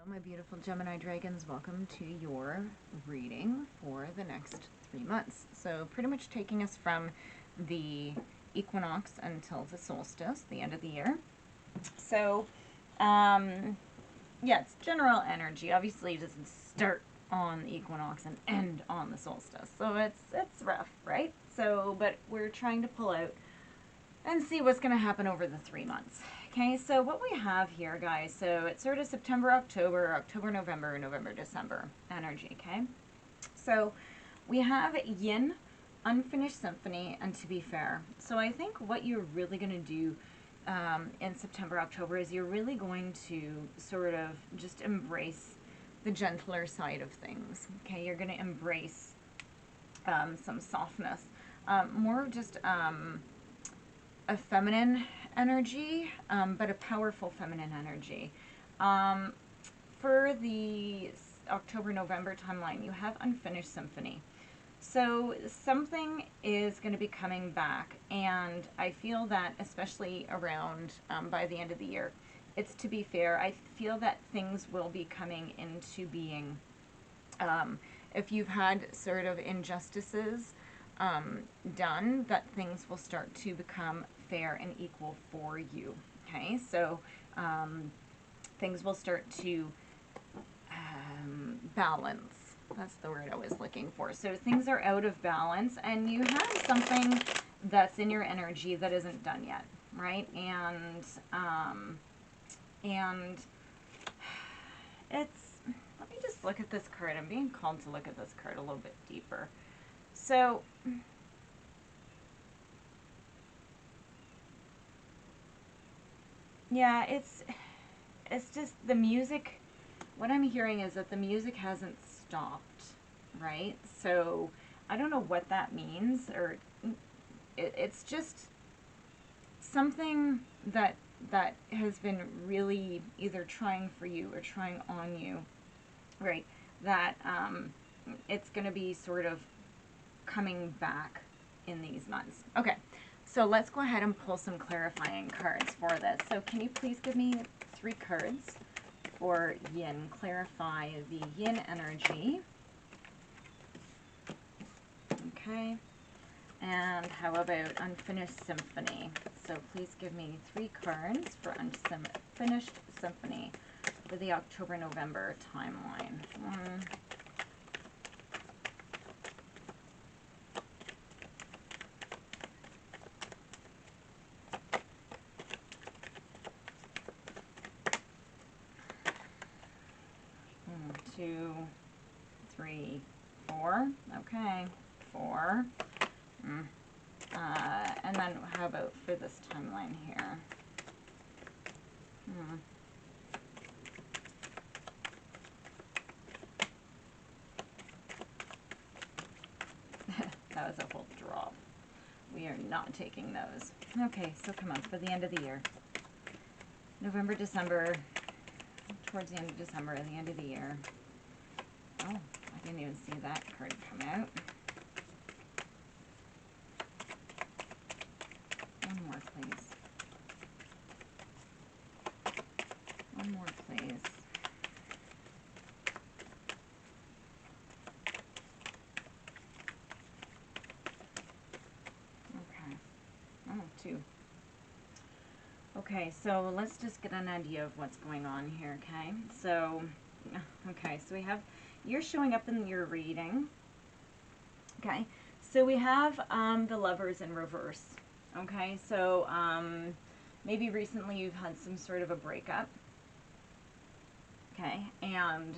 My beautiful Gemini dragons, welcome to your reading for the next 3 months. So pretty much taking us from the equinox until the solstice, the end of the year. So, yeah, it's general energy. Obviously, it doesn't start on the equinox and end on the solstice. So it's rough, right? So, but we're trying to pull out and see what's going to happen over the 3 months. Okay, so what we have here, guys, so it's sort of September, October, November, December energy, okay? So we have yin, unfinished symphony, and to be fair. So I think what you're really going to do in September, October is you're really going to sort of just embrace the gentler side of things, okay? You're going to embrace some softness, more just a feminine energy, but a powerful feminine energy. For the October-November timeline, you have unfinished symphony. So something is going to be coming back, and I feel that especially around by the end of the year, it's to be fair, I feel that things will be coming into being. If you've had sort of injustices done, that things will start to become fair and equal for you. Okay, so things will start to balance. That's the word I was looking for. So things are out of balance, and you have something that's in your energy that isn't done yet, right? And it's, let me just look at this card. I'm being called to look at this card a little bit deeper. So yeah, it's just the music. What I'm hearing is that the music hasn't stopped, right? So I don't know what that means, or it's just something that has been really either trying for you or trying on you, right? That it's going to be sort of coming back in these months. Okay, so let's go ahead and pull some clarifying cards for this. So can you please give me 3 cards for yin? Clarify the yin energy. Okay. And how about unfinished symphony? So please give me 3 cards for unfinished symphony for the October-November timeline. 1, 2, 3, 4. Okay, 4. And then how about for this timeline here? That was a whole drop. We are not taking those. Okay, so come on, for the end of the year. November, December, towards the end of December, the end of the year. Oh, I didn't even see that card come out. One more, please. One more, please. Okay. Oh, 2. Okay, so let's just get an idea of what's going on here, okay? So, okay, so we have, you're showing up in your reading. Okay, so we have the Lovers in reverse. Okay, so maybe recently you've had some sort of a breakup. Okay, and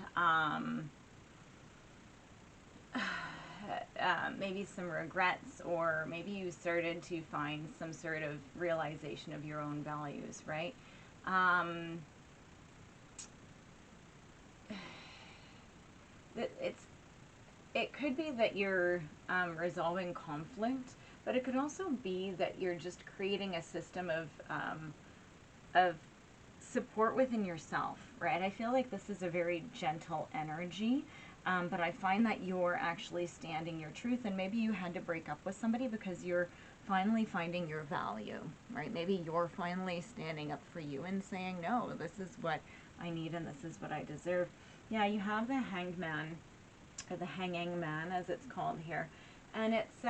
maybe some regrets, or maybe you started to find some sort of realization of your own values, right? It could be that you're resolving conflict, but it could also be that you're just creating a system of support within yourself, right? I feel like this is a very gentle energy, but I find that you're actually standing your truth, and maybe you had to break up with somebody because you're finally finding your value, right? Maybe you're finally standing up for you and saying, no, this is what I need, and this is what I deserve. Yeah, you have the Hangman, or the Hanging Man, as it's called here. And it's,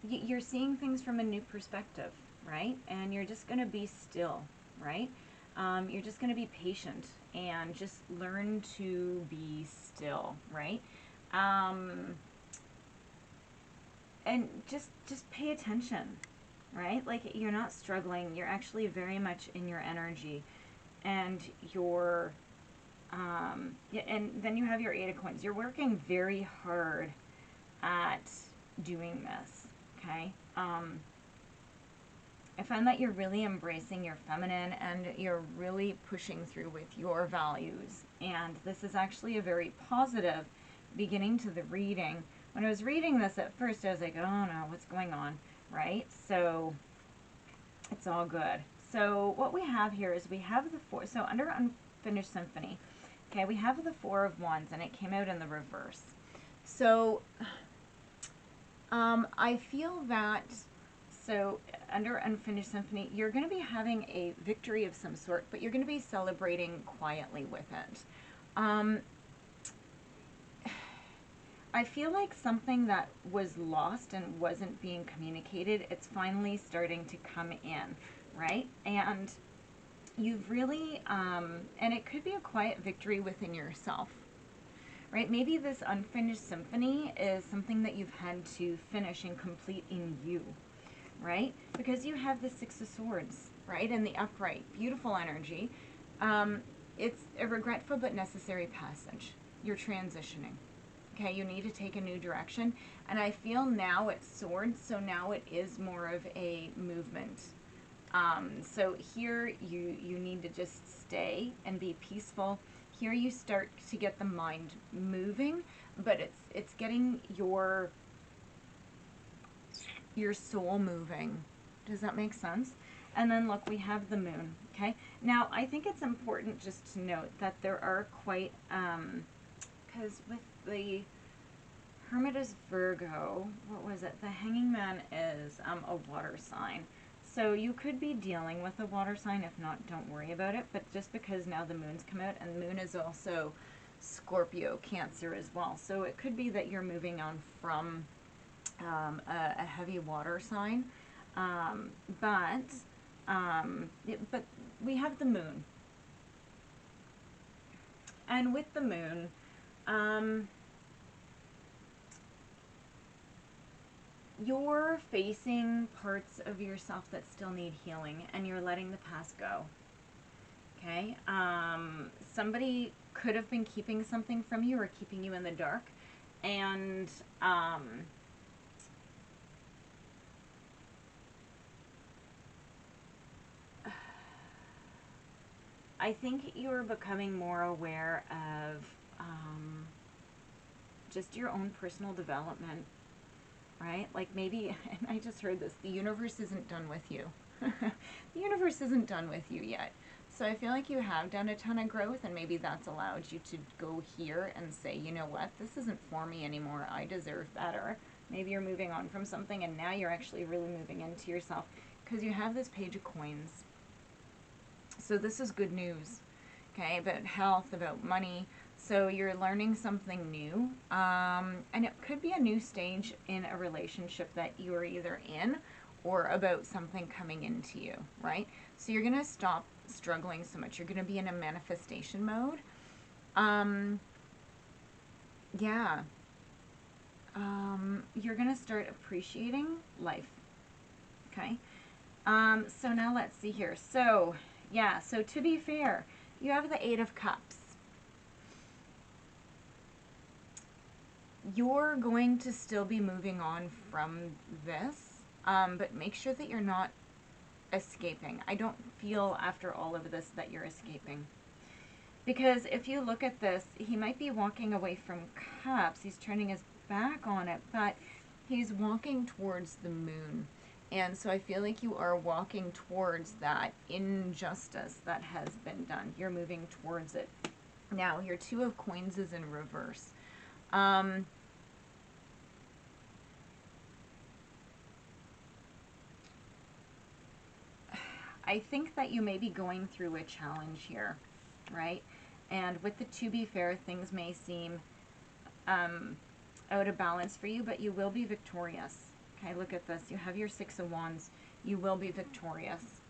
you're seeing things from a new perspective, right? And you're just going to be still, right? You're just going to be patient and just learn to be still, right? And just pay attention, right? Like, you're not struggling. You're actually very much in your energy, and you're, yeah, and then you have your 8 of Coins. You're working very hard at doing this, okay? I find that you're really embracing your feminine, and you're really pushing through with your values. And this is actually a very positive beginning to the reading. When I was reading this at first, I was like, oh no, what's going on, right? So it's all good. So what we have here is we have the 4, so under Unfinished Symphony, okay, we have the 4 of Wands, and it came out in the reverse. So I feel that, so under Unfinished Symphony, you're going to be having a victory of some sort, but you're going to be celebrating quietly with it. I feel like something that was lost and wasn't being communicated, it's finally starting to come in, right? And you've really, and it could be a quiet victory within yourself, right? Maybe this Unfinished Symphony is something that you've had to finish and complete in you, right? Because you have the 6 of Swords, right? And the upright, beautiful energy. It's a regretful but necessary passage. You're transitioning. Okay, you need to take a new direction. And I feel now it's Swords, so now it is more of a movement. So here you need to just stay and be peaceful. Here you start to get the mind moving, but it's getting your soul moving. Does that make sense? And then look, we have the Moon, okay? Now, I think it's important just to note that there are quite, because with the Hermit is Virgo, what was it? The Hanging Man is a water sign. So you could be dealing with a water sign. If not, don't worry about it. But just because now the Moon's come out, and the Moon is also Scorpio, Cancer as well. So it could be that you're moving on from a heavy water sign. But we have the Moon. And with the Moon, you're facing parts of yourself that still need healing, and you're letting the past go. Okay? Somebody could have been keeping something from you or keeping you in the dark, and I think you're becoming more aware of just your own personal development, right? Like maybe, and I just heard this, the universe isn't done with you. The universe isn't done with you yet. So I feel like you have done a ton of growth, and maybe that's allowed you to go here and say, you know what, this isn't for me anymore. I deserve better. Maybe you're moving on from something, and now you're actually really moving into yourself, because you have this Page of Coins. So this is good news, okay, about health, about money. So you're learning something new, and it could be a new stage in a relationship that you're either in or about something coming into you, right? So you're going to stop struggling so much. You're going to be in a manifestation mode. Yeah. You're going to start appreciating life, okay? So now let's see here. So, yeah, so to be fair, you have the 8 of Cups. You're going to still be moving on from this, but make sure that you're not escaping. I don't feel after all of this that you're escaping. Because if you look at this, he might be walking away from Cups. He's turning his back on it, but he's walking towards the Moon. And so I feel like you are walking towards that injustice that has been done. You're moving towards it. Now, your 2 of Coins is in reverse. I think that you may be going through a challenge here. right? And with the to be fair, things may seem out of balance for you, but you will be victorious. Okay, look at this. You have your Six of Wands. You will be victorious.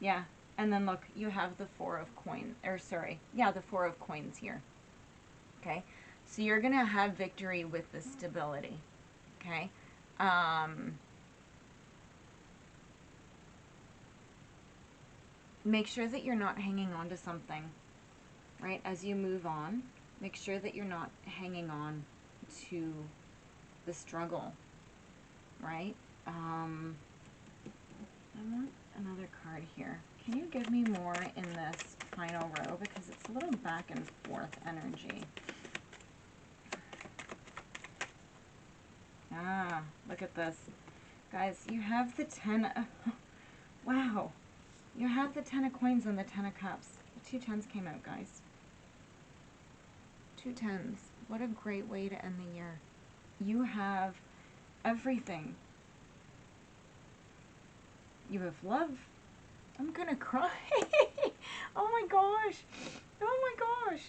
Yeah. And then look, you have the Four of Coins, or sorry, yeah, the Four of Coins here. Okay, so you're going to have victory with the stability. Okay. Make sure that you're not hanging on to something, right? As you move on, make sure that you're not hanging on to the struggle, right? I want another card here. Can you give me more in this final row? Because it's a little back and forth energy. Ah, look at this. Guys, you have the 10 of... Wow. You have the 10 of Coins and the 10 of Cups. The 2 10s came out, guys. 2 10s. What a great way to end the year. You have everything. You have love. I'm gonna cry. Oh my gosh. Oh my gosh.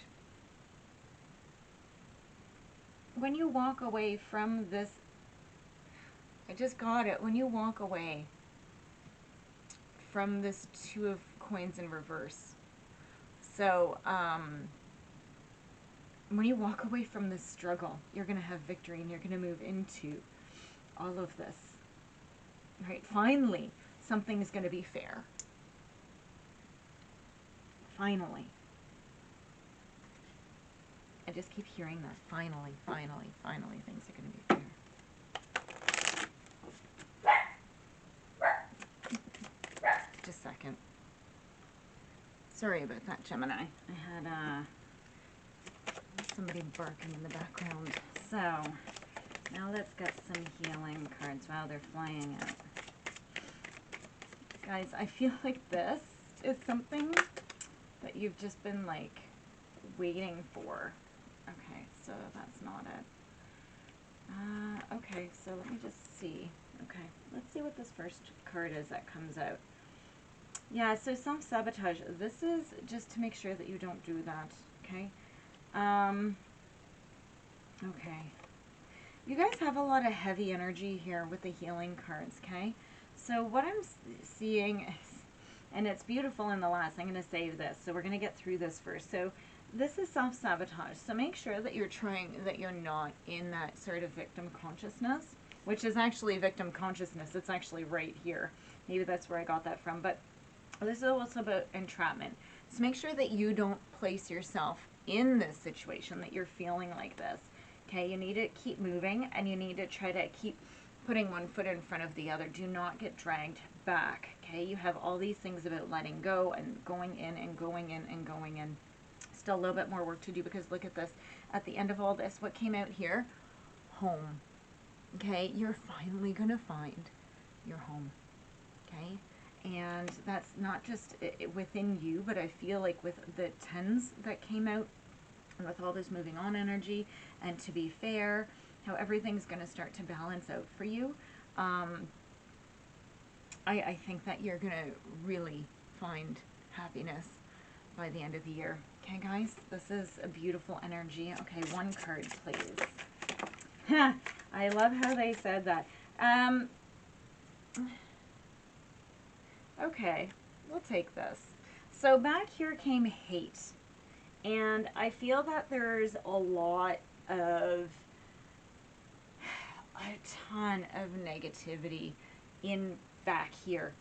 When you walk away from this, I just got it. When you walk away from this 2 of Coins in reverse. So, when you walk away from this struggle, you're going to have victory and you're going to move into all of this. Right? Finally, something is going to be fair. Finally. I just keep hearing that. Finally, finally, finally, things are going to be fair. Just a second. Sorry about that, Gemini. I had somebody barking in the background. So, now let's get some healing cards. Wow, they're flying out. Guys, I feel like this is something that you've just been, like, waiting for. Okay, so that's not it. Okay, so let me just see. Okay, let's see what this first card is that comes out. Yeah, so self-sabotage. This is just to make sure that you don't do that, okay? Okay. You guys have a lot of heavy energy here with the healing cards, okay? So what I'm seeing is, and it's beautiful in the last, I'm going to save this, so we're going to get through this first. So this is self-sabotage. So make sure that you're not in that sort of victim consciousness, which is actually victim consciousness. It's actually right here. Maybe that's where I got that from, but this is also about entrapment. So make sure that you don't place yourself in this situation, that you're feeling like this. Okay, you need to keep moving and you need to try to keep putting one foot in front of the other. Do not get dragged back. Okay, you have all these things about letting go and going in and going in and going in. Still a little bit more work to do, because look at this. At the end of all this, what came out here? Home. Okay, you're finally going to find your home. Okay, and that's not just within you, but I feel like with the 10s that came out, and with all this moving on energy, and to be fair, how everything's going to start to balance out for you, I think that you're going to really find happiness by the end of the year. Okay, guys, this is a beautiful energy. Okay, one card, please. I love how they said that. Okay, we'll take this. So back here came hate. And I feel that there's a lot of, a ton of negativity in back here.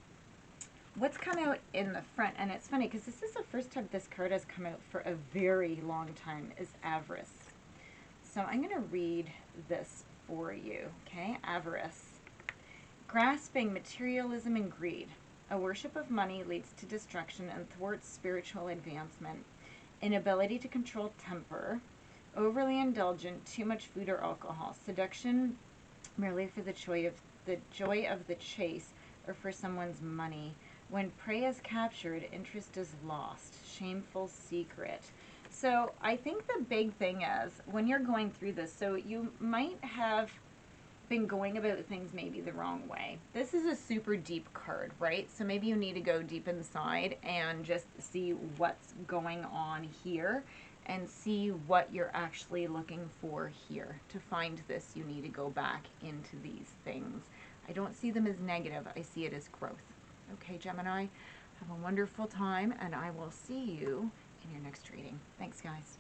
What's come out in the front, and it's funny because this is the first time this card has come out for a very long time, is avarice. So I'm going to read this for you, okay? Avarice. Grasping, materialism, and greed. A worship of money leads to destruction and thwarts spiritual advancement. Inability to control temper, overly indulgent, too much food or alcohol, seduction merely for the joy of the chase or for someone's money. When prey is captured, interest is lost. Shameful secret. So I think the big thing is when you're going through this, so you might have been going about things maybe the wrong way. This is a super deep card, right? So maybe you need to go deep inside and just see what's going on here and see what you're actually looking for here. To find this, you need to go back into these things. I don't see them as negative. I see it as growth. Okay, Gemini, have a wonderful time, and I will see you in your next reading. Thanks, guys.